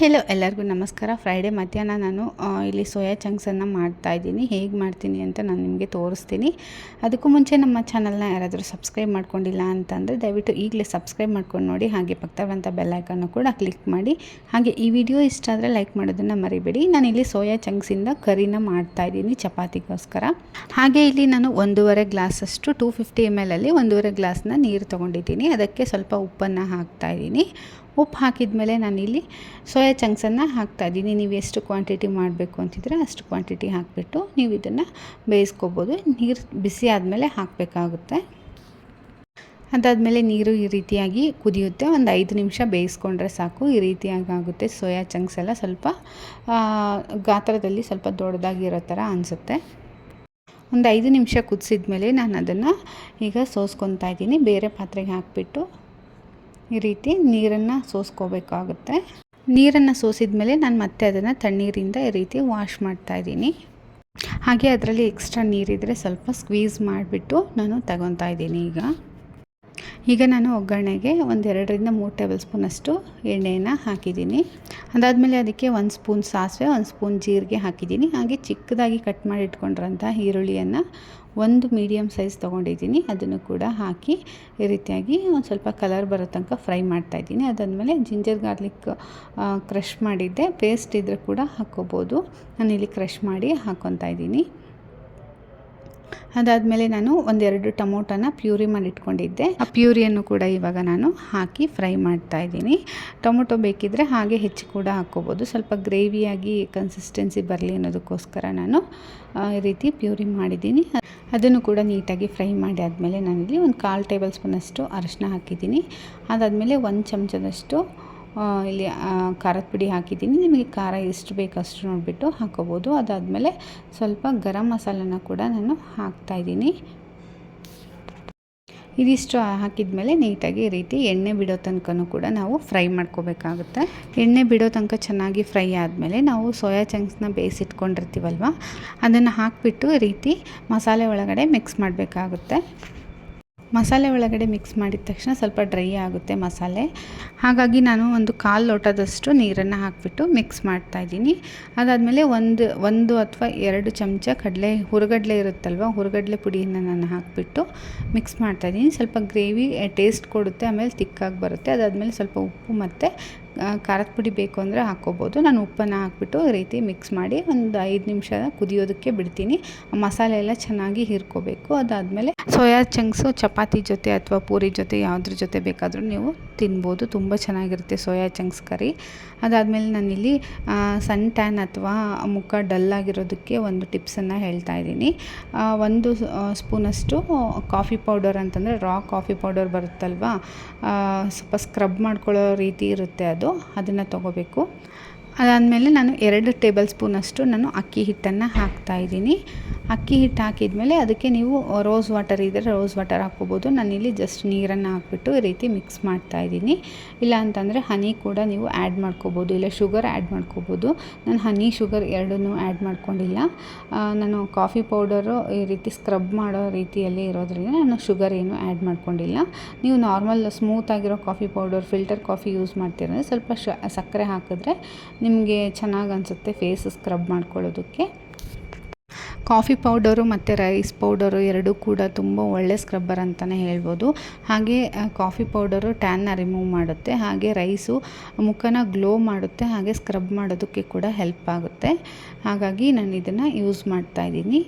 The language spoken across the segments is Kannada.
ಹೆಲೋ ಎಲ್ಲರಿಗೂ ನಮಸ್ಕಾರ. ಫ್ರೈಡೇ ಮಧ್ಯಾಹ್ನ ನಾನು ಇಲ್ಲಿ ಸೋಯಾ ಚಂಕ್ಸನ್ನು ಮಾಡ್ತಾಯಿದ್ದೀನಿ. ಹೇಗೆ ಮಾಡ್ತೀನಿ ಅಂತ ನಾನು ನಿಮಗೆ ತೋರಿಸ್ತೀನಿ. ಅದಕ್ಕೂ ಮುಂಚೆ ನಮ್ಮ ಚಾನಲ್ನ ಯಾರಾದರೂ ಸಬ್ಸ್ಕ್ರೈಬ್ ಮಾಡ್ಕೊಂಡಿಲ್ಲ ಅಂತಂದರೆ ದಯವಿಟ್ಟು ಈಗಲೇ ಸಬ್ಸ್ಕ್ರೈಬ್ ಮಾಡ್ಕೊಂಡು ನೋಡಿ. ಹಾಗೆ ಪಕ್ಕದಲ್ಲಿರುವಂಥ ಬೆಲ್ಲೈಕನ್ನು ಕೂಡ ಕ್ಲಿಕ್ ಮಾಡಿ. ಹಾಗೆ ಈ ವಿಡಿಯೋ ಇಷ್ಟ ಆದರೆ ಲೈಕ್ ಮಾಡೋದನ್ನು ಮರಿಬೇಡಿ. ನಾನಿಲ್ಲಿ ಸೋಯಾ ಚಂಕ್ಸಿಂದ ಕರಿನ ಮಾಡ್ತಾಯಿದ್ದೀನಿ ಚಪಾತಿಗೋಸ್ಕರ. ಹಾಗೆ ಇಲ್ಲಿ ನಾನು 1.5 ಗ್ಲಾಸಷ್ಟು 250 ml ಅಲ್ಲಿ 1.5 ಗ್ಲಾಸ್ನ ನೀರು ತೊಗೊಂಡಿದ್ದೀನಿ. ಅದಕ್ಕೆ ಸ್ವಲ್ಪ ಉಪ್ಪನ್ನು ಹಾಕ್ತಾಯಿದ್ದೀನಿ. ಉಪ್ಪು ಹಾಕಿದ ಮೇಲೆ ನಾನಿಲ್ಲಿ ಸೋಯಾ ಚಂಕ್ಸನ್ನು ಹಾಕ್ತಾಯಿದ್ದೀನಿ. ನೀವು ಎಷ್ಟು ಕ್ವಾಂಟಿಟಿ ಮಾಡಬೇಕು ಅಂತಿದ್ರೆ ಅಷ್ಟು ಕ್ವಾಂಟಿಟಿ ಹಾಕಿಬಿಟ್ಟು ನೀವು ಇದನ್ನು ಬೇಯಿಸ್ಕೋಬೋದು. ನೀರು ಬಿಸಿ ಆದಮೇಲೆ ಹಾಕಬೇಕಾಗುತ್ತೆ. ಅದಾದಮೇಲೆ ನೀರು ಈ ರೀತಿಯಾಗಿ ಕುದಿಯುತ್ತೆ. ಒಂದು 5 ನಿಮಿಷ ಬೇಯಿಸ್ಕೊಂಡ್ರೆ ಸಾಕು. ಈ ರೀತಿಯಾಗಿ ಆಗುತ್ತೆ. ಸೋಯಾ ಚಂಕ್ಸ್ ಎಲ್ಲ ಸ್ವಲ್ಪ ಗಾತ್ರದಲ್ಲಿ ಸ್ವಲ್ಪ ದೊಡ್ಡದಾಗಿರೋ ಥರ ಅನಿಸುತ್ತೆ. ಒಂದು 5 ನಿಮಿಷ ಕುದಿಸಿದ ಮೇಲೆ ನಾನು ಅದನ್ನು ಈಗ ಸೋಸ್ಕೊತಾ ಇದ್ದೀನಿ. ಬೇರೆ ಪಾತ್ರೆಗೆ ಹಾಕಿಬಿಟ್ಟು ಈ ರೀತಿ ನೀರನ್ನು ಸೋಸ್ಕೋಬೇಕಾಗುತ್ತೆ. ನೀರನ್ನು ಸೋಸಿದ ಮೇಲೆ ನಾನು ಮತ್ತೆ ಅದನ್ನು ತಣ್ಣೀರಿಂದ ಈ ರೀತಿ ವಾಶ್ ಮಾಡ್ತಾಯಿದ್ದೀನಿ. ಹಾಗೆ ಅದರಲ್ಲಿ ಎಕ್ಸ್ಟ್ರಾ ನೀರಿದ್ದರೆ ಸ್ವಲ್ಪ ಸ್ಕ್ವೀಸ್ ಮಾಡಿಬಿಟ್ಟು ನಾನು ತಗೊತಾ ಇದ್ದೀನಿ. ಈಗ ನಾನು ಒಗ್ಗರಣೆಗೆ 2-3 ಟೇಬಲ್ ಸ್ಪೂನಷ್ಟು ಎಣ್ಣೆಯನ್ನು ಹಾಕಿದ್ದೀನಿ. ಅದಾದಮೇಲೆ ಅದಕ್ಕೆ 1 ಸ್ಪೂನ್ ಸಾಸಿವೆ, 1 ಸ್ಪೂನ್ ಜೀರಿಗೆ ಹಾಕಿದ್ದೀನಿ. ಹಾಗೆ ಚಿಕ್ಕದಾಗಿ ಕಟ್ ಮಾಡಿ ಇಟ್ಕೊಂಡಿರೋಂಥ ಈರುಳ್ಳಿಯನ್ನು 1 ಮೀಡಿಯಮ್ ಸೈಜ್ ತೊಗೊಂಡಿದ್ದೀನಿ. ಅದನ್ನು ಕೂಡ ಹಾಕಿ ಈ ರೀತಿಯಾಗಿ ಒಂದು ಸ್ವಲ್ಪ ಕಲರ್ ಬರೋ ತನಕ ಫ್ರೈ ಮಾಡ್ತಾಯಿದ್ದೀನಿ. ಅದಾದಮೇಲೆ ಜಿಂಜರ್ ಗಾರ್ಲಿಕ್ ಕ್ರಷ್ ಮಾಡಿದ್ದೆ, ಪೇಸ್ಟ್ ಇದ್ದರೆ ಕೂಡ ಹಾಕ್ಕೋಬೋದು. ನಾನಿಲ್ಲಿ ಕ್ರಷ್ ಮಾಡಿ ಹಾಕ್ಕೊತಾ ಇದ್ದೀನಿ. ಅದಾದಮೇಲೆ ನಾನು 1-2 ಟೊಮೊಟೊನ ಪ್ಯೂರಿ ಮಾಡಿ ಇಟ್ಕೊಂಡಿದ್ದೆ. ಆ ಪ್ಯೂರಿಯನ್ನು ಕೂಡ ಇವಾಗ ನಾನು ಹಾಕಿ ಫ್ರೈ ಮಾಡ್ತಾಯಿದ್ದೀನಿ. ಟೊಮೊಟೊ ಬೇಕಿದ್ದರೆ ಹಾಗೆ ಹೆಚ್ಚು ಕೂಡ ಹಾಕ್ಕೋಬೋದು. ಸ್ವಲ್ಪ ಗ್ರೇವಿಯಾಗಿ ಕನ್ಸಿಸ್ಟೆನ್ಸಿ ಬರಲಿ ಅನ್ನೋದಕ್ಕೋಸ್ಕರ ನಾನು ಈ ರೀತಿ ಪ್ಯೂರಿ ಮಾಡಿದ್ದೀನಿ. ಅದನ್ನು ಕೂಡ ನೀಟಾಗಿ ಫ್ರೈ ಮಾಡಿ ಆದಮೇಲೆ ನಾನಿಲ್ಲಿ 1/4 ಟೇಬಲ್ ಸ್ಪೂನಷ್ಟು ಅರಿಶಿನ ಹಾಕಿದ್ದೀನಿ. ಅದಾದಮೇಲೆ 1 ಚಮಚದಷ್ಟು ಇಲ್ಲಿ ಖಾರದ ಪುಡಿ ಹಾಕಿದ್ದೀನಿ. ನಿಮಗೆ ಖಾರ ಎಷ್ಟು ಬೇಕು ಅಷ್ಟು ನೋಡಿಬಿಟ್ಟು ಹಾಕ್ಕೋಬೋದು. ಅದಾದಮೇಲೆ ಸ್ವಲ್ಪ ಗರಂ ಮಸಾಲನ ಕೂಡ ನಾನು ಹಾಕ್ತಾಯಿದ್ದೀನಿ. ಇದಿಷ್ಟು ಹಾಕಿದ ಮೇಲೆ ನೀಟಾಗಿ ಈ ರೀತಿ ಎಣ್ಣೆ ಬಿಡೋ ತನಕನೂ ಕೂಡ ನಾವು ಫ್ರೈ ಮಾಡ್ಕೋಬೇಕಾಗುತ್ತೆ. ಎಣ್ಣೆ ಬಿಡೋ ತನಕ ಚೆನ್ನಾಗಿ ಫ್ರೈ ಆದಮೇಲೆ ನಾವು ಸೋಯಾ ಚಂಕ್ಸ್ನ ಬೇಯಿಸಿಟ್ಕೊಂಡಿರ್ತೀವಲ್ವ, ಅದನ್ನು ಹಾಕಿಬಿಟ್ಟು ಈ ರೀತಿ ಮಸಾಲೆ ಒಳಗಡೆ ಮಿಕ್ಸ್ ಮಾಡಬೇಕಾಗುತ್ತೆ. ಮಸಾಲೆ ಒಳಗಡೆ ಮಿಕ್ಸ್ ಮಾಡಿದ ತಕ್ಷಣ ಸ್ವಲ್ಪ ಡ್ರೈ ಆಗುತ್ತೆ ಮಸಾಲೆ. ಹಾಗಾಗಿ ನಾನು 1/4 ಲೋಟದಷ್ಟು ನೀರನ್ನು ಹಾಕಿಬಿಟ್ಟು ಮಿಕ್ಸ್ ಮಾಡ್ತಾಯಿದ್ದೀನಿ. ಅದಾದಮೇಲೆ ಒಂದು ಅಥವಾ 2 ಚಮಚ ಹುರಗಡ್ಲೆ ಇರುತ್ತಲ್ವ, ಹುರಗಡ್ಲೆ ಪುಡಿಯನ್ನು ನಾನು ಹಾಕಿಬಿಟ್ಟು ಮಿಕ್ಸ್ ಮಾಡ್ತಾಯಿದ್ದೀನಿ. ಸ್ವಲ್ಪ ಗ್ರೇವಿ ಟೇಸ್ಟ್ ಕೊಡುತ್ತೆ, ಆಮೇಲೆ ತಿಕ್ಕಾಗಿ ಬರುತ್ತೆ. ಅದಾದಮೇಲೆ ಸ್ವಲ್ಪ ಉಪ್ಪು ಮತ್ತು ಖಾರದ ಪುಡಿ ಬೇಕು ಅಂದರೆ ಹಾಕ್ಕೋಬೋದು. ನಾನು ಉಪ್ಪನ್ನು ಹಾಕಿಬಿಟ್ಟು ಈ ರೀತಿ ಮಿಕ್ಸ್ ಮಾಡಿ ಒಂದು 5 ನಿಮಿಷ ಕುದಿಯೋದಕ್ಕೆ ಬಿಡ್ತೀನಿ. ಮಸಾಲೆ ಎಲ್ಲ ಚೆನ್ನಾಗಿ ಹೀರ್ಕೋಬೇಕು. ಅದಾದಮೇಲೆ ಸೋಯಾ ಚಂಕ್ಸು ಚಪಾತಿ ಜೊತೆ ಅಥವಾ ಪೂರಿ ಜೊತೆ ಯಾವುದ್ರ ಜೊತೆ ಬೇಕಾದರೂ ನೀವು ತಿನ್ಬೋದು. ತುಂಬ ಚೆನ್ನಾಗಿರುತ್ತೆ ಸೋಯಾ ಚಂಕ್ಸ್ ಕರಿ. ಅದಾದಮೇಲೆ ನಾನಿಲ್ಲಿ ಸನ್ ಟ್ಯಾನ್ ಅಥವಾ ಮುಖ ಡಲ್ಲಾಗಿರೋದಕ್ಕೆ ಒಂದು ಟಿಪ್ಸನ್ನು ಹೇಳ್ತಾ ಇದ್ದೀನಿ. 1 ಸ್ಪೂನಷ್ಟು ಕಾಫಿ ಪೌಡರ್ ಅಂತಂದರೆ ರಾ ಕಾಫಿ ಪೌಡರ್ ಬರುತ್ತಲ್ವ, ಸ್ವಲ್ಪ ಸ್ಕ್ರಬ್ ಮಾಡ್ಕೊಳ್ಳೋ ರೀತಿ ಇರುತ್ತೆ ಅದನ್ನು ತೊಗೋಬೇಕು. ಅದಾದಮೇಲೆ ನಾನು 2 ಟೇಬಲ್ ಸ್ಪೂನಷ್ಟು ನಾನು ಅಕ್ಕಿ ಹಿಟ್ಟನ್ನು ಹಾಕ್ತಾಯಿದ್ದೀನಿ. ಅಕ್ಕಿ ಹಿಟ್ಟು ಹಾಕಿದ್ಮೇಲೆ ಅದಕ್ಕೆ ನೀವು ರೋಸ್ ವಾಟರ್ ಇದ್ದರೆ ರೋಸ್ ವಾಟರ್ ಹಾಕ್ಕೋಬೋದು. ನಾನಿಲ್ಲಿ ಜಸ್ಟ್ ನೀರನ್ನು ಹಾಕ್ಬಿಟ್ಟು ಈ ರೀತಿ ಮಿಕ್ಸ್ ಮಾಡ್ತಾಯಿದ್ದೀನಿ. ಇಲ್ಲ ಅಂತಂದರೆ ಹನಿ ಕೂಡ ನೀವು ಆ್ಯಡ್ ಮಾಡ್ಕೋಬೋದು, ಇಲ್ಲ ಶುಗರ್ ಆ್ಯಡ್ ಮಾಡ್ಕೋಬೋದು. ನಾನು ಹನಿ ಶುಗರ್ ಎರಡನ್ನೂ ಆ್ಯಡ್ ಮಾಡ್ಕೊಂಡಿಲ್ಲ. ನಾನು ಕಾಫಿ ಪೌಡರು ಈ ರೀತಿ ಸ್ಕ್ರಬ್ ಮಾಡೋ ರೀತಿಯಲ್ಲಿ ಇರೋದ್ರಿಂದ ನಾನು ಶುಗರ್ ಏನು ಆ್ಯಡ್ ಮಾಡ್ಕೊಂಡಿಲ್ಲ. ನೀವು ನಾರ್ಮಲ್ ಸ್ಮೂತಾಗಿರೋ coffee powder, filter coffee use ಮಾಡ್ತೀರಂದರೆ ಸ್ವಲ್ಪ ಸಕ್ಕರೆ ಹಾಕಿದ್ರೆ ನಿಮಗೆ ಚೆನ್ನಾಗಿ ಅನಿಸುತ್ತೆ ಫೇಸ್ ಸ್ಕ್ರಬ್ ಮಾಡ್ಕೊಳ್ಳೋದಕ್ಕೆ. ಕಾಫಿ ಪೌಡರು ಮತ್ತು ರೈಸ್ ಪೌಡರು ಎರಡೂ ಕೂಡ ತುಂಬ ಒಳ್ಳೆ ಸ್ಕ್ರಬ್ಬರ್ ಅಂತಲೇ ಹೇಳ್ಬೋದು. ಹಾಗೆ ಕಾಫಿ ಪೌಡರು ಟ್ಯಾನ್ನ ರಿಮೂವ್ ಮಾಡುತ್ತೆ, ಹಾಗೆ ರೈಸು ಮುಖನ ಗ್ಲೋ ಮಾಡುತ್ತೆ, ಹಾಗೆ ಸ್ಕ್ರಬ್ ಮಾಡೋದಕ್ಕೆ ಕೂಡ ಹೆಲ್ಪ್ ಆಗುತ್ತೆ. ಹಾಗಾಗಿ ನಾನು ಇದನ್ನು ಯೂಸ್ ಮಾಡ್ತಾಯಿದ್ದೀನಿ.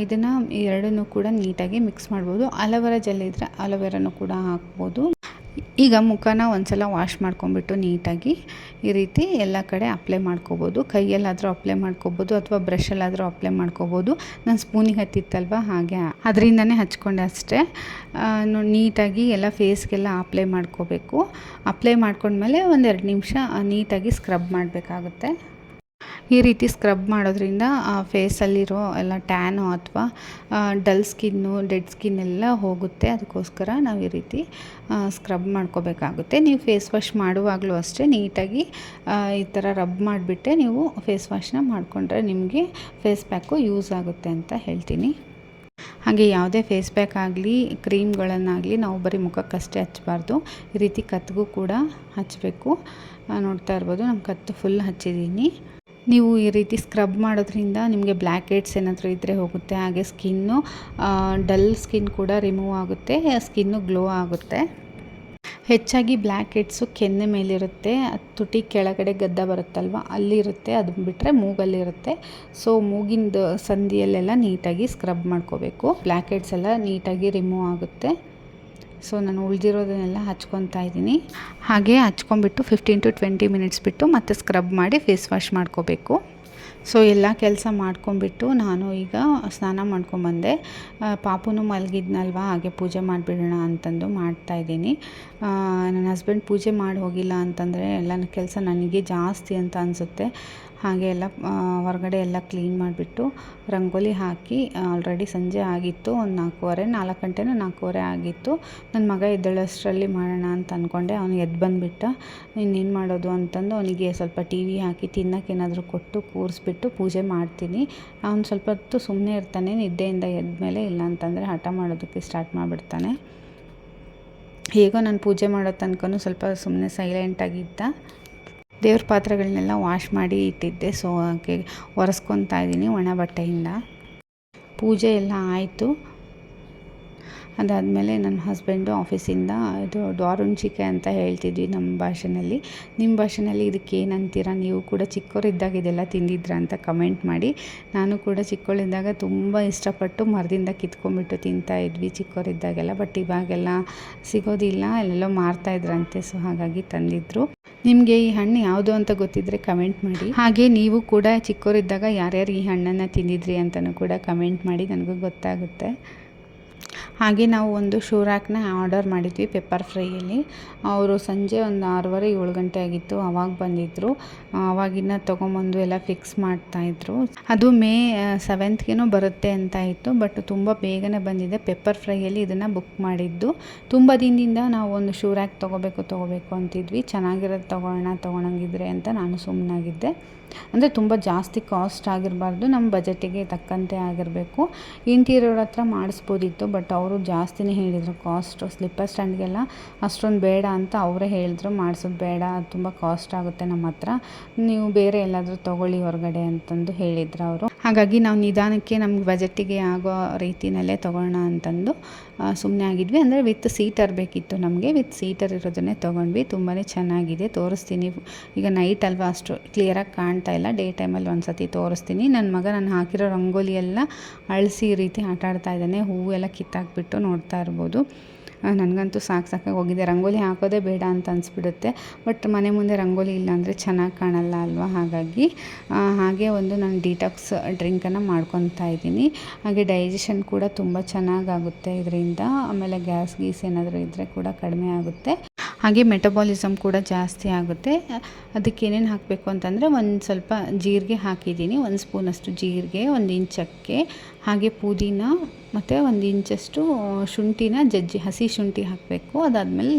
ಇದನ್ನು ಎರಡನ್ನೂ ಕೂಡ ನೀಟಾಗಿ ಮಿಕ್ಸ್ ಮಾಡ್ಬೋದು. ಅಲೋವೆರಾ ಜೆಲ್ ಇದ್ದರೆ ಅಲೋವೆರಾನು ಕೂಡ ಹಾಕ್ಬೋದು. ಈಗ ಮುಖನ ಒಂದ್ಸಲ ವಾಶ್ ಮಾಡ್ಕೊಂಬಿಟ್ಟು ನೀಟಾಗಿ ಈ ರೀತಿ ಎಲ್ಲ ಕಡೆ ಅಪ್ಲೈ ಮಾಡ್ಕೋಬೋದು. ಕೈಯಲ್ಲಾದರೂ ಅಪ್ಲೈ ಮಾಡ್ಕೋಬೋದು ಅಥವಾ ಬ್ರಷಲ್ಲಾದರೂ ಅಪ್ಲೈ ಮಾಡ್ಕೋಬೋದು. ನಾನು ಸ್ಪೂನಿಗೆ ಹತ್ತಿತ್ತಲ್ವ ಹಾಗೆ ಅದರಿಂದನೇ ಹಚ್ಕೊಂಡೆ ಅಷ್ಟೇ. ನೀಟಾಗಿ ಎಲ್ಲ ಫೇಸ್ಗೆಲ್ಲ ಅಪ್ಲೈ ಮಾಡ್ಕೋಬೇಕು. ಅಪ್ಲೈ ಮಾಡ್ಕೊಂಡ್ಮೇಲೆ 1-2 ನಿಮಿಷ ನೀಟಾಗಿ ಸ್ಕ್ರಬ್ ಮಾಡಬೇಕಾಗುತ್ತೆ. ಈ ರೀತಿ ಸ್ಕ್ರಬ್ ಮಾಡೋದ್ರಿಂದ ಫೇಸಲ್ಲಿರೋ ಎಲ್ಲ ಟ್ಯಾನು ಅಥವಾ ಡಲ್ ಸ್ಕಿನ್ನು, ಡೆಡ್ ಸ್ಕಿನ್ ಎಲ್ಲ ಹೋಗುತ್ತೆ. ಅದಕ್ಕೋಸ್ಕರ ನಾವು ಈ ರೀತಿ ಸ್ಕ್ರಬ್ ಮಾಡ್ಕೋಬೇಕಾಗುತ್ತೆ. ನೀವು ಫೇಸ್ ವಾಶ್ ಮಾಡುವಾಗಲೂ ಅಷ್ಟೇ ನೀಟಾಗಿ ಈ ಥರ ರಬ್ ಮಾಡಿಬಿಟ್ಟೆ ನೀವು ಫೇಸ್ ವಾಶ್ನ ಮಾಡಿಕೊಂಡ್ರೆ ನಿಮಗೆ ಫೇಸ್ ಪ್ಯಾಕು ಯೂಸ್ ಆಗುತ್ತೆ ಅಂತ ಹೇಳ್ತೀನಿ. ಹಾಗೆ ಯಾವುದೇ ಫೇಸ್ ಪ್ಯಾಕ್ ಆಗಲಿ ಕ್ರೀಮ್ಗಳನ್ನಾಗಲಿ ನಾವು ಬರೀ ಮುಖಕ್ಕಷ್ಟೇ ಹಚ್ಚಬಾರ್ದು, ಈ ರೀತಿ ಕತ್ತಿಗೂ ಕೂಡ ಹಚ್ಚಬೇಕು. ನೋಡ್ತಾ ಇರ್ಬೋದು ನಾನು ಕತ್ತು ಫುಲ್ ಹಚ್ಚಿದ್ದೀನಿ. ನೀವು ಈ ರೀತಿ ಸ್ಕ್ರಬ್ ಮಾಡೋದ್ರಿಂದ ನಿಮಗೆ ಬ್ಲ್ಯಾಕ್ ಹೆಡ್ಸ್ ಏನಾದರೂ ಇದ್ದರೆ ಹೋಗುತ್ತೆ. ಹಾಗೆ ಸ್ಕಿನ್ನು ಡಲ್ ಸ್ಕಿನ್ ಕೂಡ ರಿಮೂವ್ ಆಗುತ್ತೆ, ಸ್ಕಿನ್ನು ಗ್ಲೋ ಆಗುತ್ತೆ. ಹೆಚ್ಚಾಗಿ ಬ್ಲ್ಯಾಕ್ ಹೆಡ್ಸು ಕೆನ್ನೆ ಮೇಲಿರುತ್ತೆ, ತುಟಿ ಕೆಳಗಡೆ ಗದ್ದ ಬರುತ್ತಲ್ವ ಅಲ್ಲಿರುತ್ತೆ, ಅದನ್ನ ಬಿಟ್ಟರೆ ಮೂಗಲ್ಲಿರುತ್ತೆ. ಸೊ ಮೂಗಿಂದ ಸಂದಿಯಲ್ಲೆಲ್ಲ ನೀಟಾಗಿ ಸ್ಕ್ರಬ್ ಮಾಡ್ಕೋಬೇಕು. ಬ್ಲ್ಯಾಕ್ ಹೆಡ್ಸ್ ಎಲ್ಲ ನೀಟಾಗಿ ರಿಮೂವ್ ಆಗುತ್ತೆ. ಸೊ ನಾನು ಉಳಿದಿರೋದನ್ನೆಲ್ಲ ಹಚ್ಕೊತಾ ಇದ್ದೀನಿ. ಹಾಗೆ ಹಚ್ಕೊಂಡ್ಬಿಟ್ಟು 15 to 20 ಮಿನಿಟ್ಸ್ ಬಿಟ್ಟು ಮತ್ತೆ ಸ್ಕ್ರಬ್ ಮಾಡಿ ಫೇಸ್ ವಾಶ್ ಮಾಡ್ಕೋಬೇಕು. ಸೊ ಎಲ್ಲ ಕೆಲಸ ಮಾಡ್ಕೊಂಬಿಟ್ಟು ನಾನು ಈಗ ಸ್ನಾನ ಮಾಡ್ಕೊಂಬಂದೆ. ಪಾಪುನು ಮಲಗಿದ್ನಲ್ವ, ಹಾಗೆ ಪೂಜೆ ಮಾಡಿಬಿಡೋಣ ಅಂತಂದು ಮಾಡ್ತಾಯಿದ್ದೀನಿ. ನನ್ನ ಹಸ್ಬೆಂಡ್ ಪೂಜೆ ಮಾಡಿ ಹೋಗಿಲ್ಲ ಅಂತಂದರೆ ಎಲ್ಲ ಕೆಲಸ ನನಗೆ ಜಾಸ್ತಿ ಅಂತ ಅನಿಸುತ್ತೆ. ಹಾಗೆ ಎಲ್ಲ ಹೊರಗಡೆ ಎಲ್ಲ ಕ್ಲೀನ್ ಮಾಡಿಬಿಟ್ಟು ರಂಗೋಲಿ ಹಾಕಿ ಆಲ್ರೆಡಿ ಸಂಜೆ ಆಗಿತ್ತು. ಒಂದು 4 ಗಂಟೆನೋ 4:15 ಆಗಿತ್ತು. ನನ್ನ ಮಗ ಎದ್ದೇಳೋಷ್ಟರಲ್ಲಿ ಮಾಡೋಣ ಅಂತ ಅಂದ್ಕೊಂಡೆ. ಅವನು ಎದ್ದು ಬಂದುಬಿಟ್ಟ. ಇನ್ನೇನು ಮಾಡೋದು ಅಂತಂದು ಅವನಿಗೆ ಸ್ವಲ್ಪ ಟಿ ವಿ ಹಾಕಿ ತಿನ್ನೋಕ್ಕೇನಾದರೂ ಕೊಟ್ಟು ಕೂರಿಸ್ಬಿಟ್ಟು ಪೂಜೆ ಮಾಡ್ತೀನಿ. ಅವನು ಸ್ವಲ್ಪ ಹೊತ್ತು ಸುಮ್ಮನೆ ಇರ್ತಾನೆ ನಿದ್ದೆಯಿಂದ ಎದ್ದ ಮೇಲೆ, ಇಲ್ಲ ಅಂತಂದರೆ ಹಠ ಮಾಡೋದಕ್ಕೆ ಸ್ಟಾರ್ಟ್ ಮಾಡಿಬಿಡ್ತಾನೆ. ಹೇಗೋ ನಾನು ಪೂಜೆ ಮಾಡೋ ತನಕನೂ ಸ್ವಲ್ಪ ಸುಮ್ಮನೆ ಸೈಲೆಂಟಾಗಿದ್ದ. ದೇವ್ರ ಪಾತ್ರೆಗಳನ್ನೆಲ್ಲ ವಾಶ್ ಮಾಡಿ ಇಟ್ಟಿದ್ದೆ. ಸೊ ಹಾಗೆ ಒರೆಸ್ಕೊತಾ ಇದ್ದೀನಿ ಒಣ ಬಟ್ಟೆಯಿಂದ. ಪೂಜೆ ಎಲ್ಲ ಆಯಿತು. ಅದಾದಮೇಲೆ ನನ್ನ ಹಸ್ಬೆಂಡು ಆಫೀಸಿಂದ ಇದು ದ್ವಾರುಣ್ಚಿಕೆ ಅಂತ ಹೇಳ್ತಿದ್ವಿ ನಮ್ಮ ಭಾಷೆಯಲ್ಲಿ. ನಿಮ್ಮ ಭಾಷೆಯಲ್ಲಿ ಇದಕ್ಕೆ ಏನಂತೀರ? ನೀವು ಕೂಡ ಚಿಕ್ಕವರಿದ್ದಾಗ ಇದೆಲ್ಲ ತಿಂದಿದ್ರಾ ಅಂತ ಕಮೆಂಟ್ ಮಾಡಿ. ನಾನು ಕೂಡ ಚಿಕ್ಕವಳಿದ್ದಾಗ ತುಂಬ ಇಷ್ಟಪಟ್ಟು ಮರದಿಂದ ಕಿತ್ಕೊಂಡ್ಬಿಟ್ಟು ತಿಂತಾಯಿದ್ವಿ ಚಿಕ್ಕವರಿದ್ದಾಗೆಲ್ಲ. ಬಟ್ ಇವಾಗೆಲ್ಲ ಸಿಗೋದಿಲ್ಲ, ಎಲ್ಲೆಲ್ಲೋ ಮಾರ್ತಾಯಿದ್ರಂತೆ. ಸೊ ಹಾಗಾಗಿ ತಂದಿದ್ರು. ನಿಮಗೆ ಈ ಹಣ್ಣು ಯಾವುದು ಅಂತ ಗೊತ್ತಿದ್ದರೆ ಕಮೆಂಟ್ ಮಾಡಿ. ಹಾಗೆ ನೀವು ಕೂಡ ಚಿಕ್ಕವರಿದ್ದಾಗ ಯಾರ್ಯಾರು ಈ ಹಣ್ಣನ್ನು ತಿಂದಿದ್ರಿ ಅಂತಲೂ ಕೂಡ ಕಮೆಂಟ್ ಮಾಡಿ, ನನಗೂ ಗೊತ್ತಾಗುತ್ತೆ. ಹಾಗೆ ನಾವು ಒಂದು ಶೂ ರ್ಯಾಕ್ನ ಆರ್ಡರ್ ಮಾಡಿದ್ವಿ ಪೆಪ್ಪರ್ ಫ್ರೈಯಲ್ಲಿ. ಅವರು ಸಂಜೆ ಒಂದು 6:30 7 ಗಂಟೆ ಆಗಿತ್ತು, ಆವಾಗ ಬಂದಿದ್ದರು. ಆವಾಗಿನ ತೊಗೊಂಬಂದು ಎಲ್ಲ ಫಿಕ್ಸ್ ಮಾಡ್ತಾಯಿದ್ರು. ಅದು ಮೇ 7th ಬರುತ್ತೆ ಅಂತ ಇತ್ತು. ಬಟ್ ತುಂಬ ಬೇಗನೆ ಬಂದಿದೆ. ಪೆಪ್ಪರ್ ಫ್ರೈಯಲ್ಲಿ ಇದನ್ನು ಬುಕ್ ಮಾಡಿದ್ದು. ತುಂಬ ದಿನದಿಂದ ನಾವು ಒಂದು ಶೂ ರ್ಯಾಕ್ ತೊಗೋಬೇಕು ಅಂತಿದ್ವಿ. ಚೆನ್ನಾಗಿರೋದು ತೊಗೊಳಂಗಿದ್ರೆ ಅಂತ ನಾನು ಸುಮ್ಮನಾಗಿದ್ದೆ. ಅಂದರೆ ತುಂಬ ಜಾಸ್ತಿ ಕಾಸ್ಟ್ ಆಗಿರಬಾರ್ದು, ನಮ್ಮ ಬಜೆಟಿಗೆ ತಕ್ಕಂತೆ ಆಗಿರಬೇಕು. ಇಂಟೀರಿಯರ್ ಹತ್ರ ಮಾಡಿಸ್ಬೋದಿತ್ತು, ಬಟ್ ಅವರು ಜಾಸ್ತಿನೇ ಹೇಳಿದರು ಕಾಸ್ಟು. ಸ್ಲಿಪ್ಪರ್ ಸ್ಟ್ಯಾಂಡ್ಗೆಲ್ಲ ಅಷ್ಟೊಂದು ಬೇಡ ಅಂತ ಅವರೇ ಹೇಳಿದ್ರು, ಮಾಡಿಸೋದು ಬೇಡ, ಅದು ತುಂಬ ಕಾಸ್ಟ್ ಆಗುತ್ತೆ ನಮ್ಮ ಹತ್ರ, ನೀವು ಬೇರೆ ಎಲ್ಲಾದರೂ ತೊಗೊಳ್ಳಿ ಹೊರಗಡೆ ಅಂತಂದು ಹೇಳಿದ್ರು ಅವರು. ಹಾಗಾಗಿ ನಾವು ನಿಧಾನಕ್ಕೆ ನಮ್ಗೆ ಬಜೆಟ್ಟಿಗೆ ಆಗೋ ರೀತಿಯಲ್ಲೇ ತೊಗೊಳ್ಳೋಣ ಅಂತಂದು ಸುಮ್ಮನೆ ಆಗಿದ್ವಿ. ಅಂದರೆ ವಿತ್ ಸೀಟರ್ ಬೇಕಿತ್ತು ನಮಗೆ. ವಿತ್ ಸೀಟರ್ ಇರೋದನ್ನೇ ತೊಗೊಂಡ್ವಿ. ತುಂಬಾ ಚೆನ್ನಾಗಿದೆ, ತೋರಿಸ್ತೀನಿ. ಈಗ ನೈಟ್ ಅಲ್ವಾ ಅಷ್ಟು ಕ್ಲಿಯರಾಗಿ ಕಾಣ್ತಾ ಇಲ್ಲ, ಡೇ ಟೈಮಲ್ಲಿ ಒಂದು ಸತಿ ತೋರಿಸ್ತೀನಿ. ನನ್ನ ಮಗ ನಾನು ಹಾಕಿರೋ ರಂಗೋಲಿ ಎಲ್ಲ ಅಳಿಸಿ ಈ ರೀತಿ ಆಟ ಆಡ್ತಾ ಇದ್ದಾನೆ. ಹೂವೆಲ್ಲ ಕಿತ್ತಾಕ್ಬಿಟ್ಟು ನೋಡ್ತಾ ಇರ್ಬೋದು. ನನಗಂತೂ ಸಾಕಾಗಿ ಹೋಗಿದೆ. ರಂಗೋಲಿ ಹಾಕೋದೇ ಬೇಡ ಅಂತ ಅನಿಸ್ಬಿಡುತ್ತೆ. ಬಟ್ ಮನೆ ಮುಂದೆ ರಂಗೋಲಿ ಇಲ್ಲ ಅಂದರೆ ಚೆನ್ನಾಗಿ ಕಾಣಲ್ಲ ಅಲ್ವಾ. ಹಾಗೆ ಒಂದು ನಾನು ಡಿಟಾಕ್ಸ್ ಡ್ರಿಂಕನ್ನು ಮಾಡ್ಕೊತಾ ಇದ್ದೀನಿ. ಹಾಗೆ ಡೈಜೆಷನ್ ಕೂಡ ತುಂಬ ಚೆನ್ನಾಗಾಗುತ್ತೆ ಇದರಿಂದ. ಆಮೇಲೆ ಗ್ಯಾಸ್ ಏನಾದರೂ ಇದ್ದರೆ ಕೂಡ ಕಡಿಮೆ ಆಗುತ್ತೆ. ಹಾಗೆ ಮೆಟಬಾಲಿಸಮ್ ಕೂಡ ಜಾಸ್ತಿ ಆಗುತ್ತೆ. ಅದಕ್ಕೆ ಏನೇನು ಹಾಕಬೇಕು ಅಂತಂದರೆ, ಒಂದು ಸ್ವಲ್ಪ ಜೀರಿಗೆ ಹಾಕಿದ್ದೀನಿ, 1 ಸ್ಪೂನಷ್ಟು ಜೀರಿಗೆ, 1 ಇಂಚ್ ಚಕ್ಕೆ, ಹಾಗೆ ಪುದೀನ ಮತ್ತು 1 ಇಂಚಷ್ಟು ಶುಂಠಿನ ಹಸಿ ಶುಂಠಿ ಹಾಕಬೇಕು. ಅದಾದಮೇಲೆ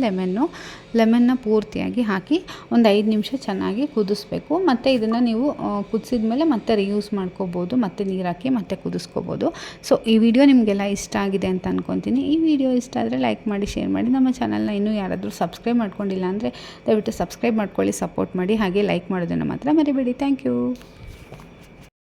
ಲೆಮನ್ನ ಪೂರ್ತಿಯಾಗಿ ಹಾಕಿ ಒಂದು 5 ನಿಮಿಷ ಚೆನ್ನಾಗಿ ಕುದಿಸ್ಬೇಕು. ಮತ್ತು ಇದನ್ನು ನೀವು ಕುದಿಸಿದ ಮೇಲೆ ಮತ್ತೆ ರಿಯೂಸ್ ಮಾಡ್ಕೋಬೋದು, ಮತ್ತು ನೀರು ಹಾಕಿ ಮತ್ತೆ ಕುದಿಸ್ಕೋಬೋದು. ಸೊ ಈ ವಿಡಿಯೋ ನಿಮಗೆಲ್ಲ ಇಷ್ಟ ಆಗಿದೆ ಅಂತ ಅಂದ್ಕೊತೀನಿ. ಈ ವಿಡಿಯೋ ಇಷ್ಟ ಆದರೆ ಲೈಕ್ ಮಾಡಿ, ಶೇರ್ ಮಾಡಿ. ನಮ್ಮ ಚಾನಲ್ನ ಇನ್ನೂ ಯಾರಾದರೂ ಸಬ್ಸ್ಕ್ರೈಬ್ ಮಾಡ್ಕೊಂಡಿಲ್ಲ ಅಂದರೆ ದಯವಿಟ್ಟು ಸಬ್ಸ್ಕ್ರೈಬ್ ಮಾಡ್ಕೊಳ್ಳಿ, ಸಪೋರ್ಟ್ ಮಾಡಿ. ಹಾಗೆ ಲೈಕ್ ಮಾಡೋದನ್ನು ಮಾತ್ರ ಮರಿಬೇಡಿ. Thank you.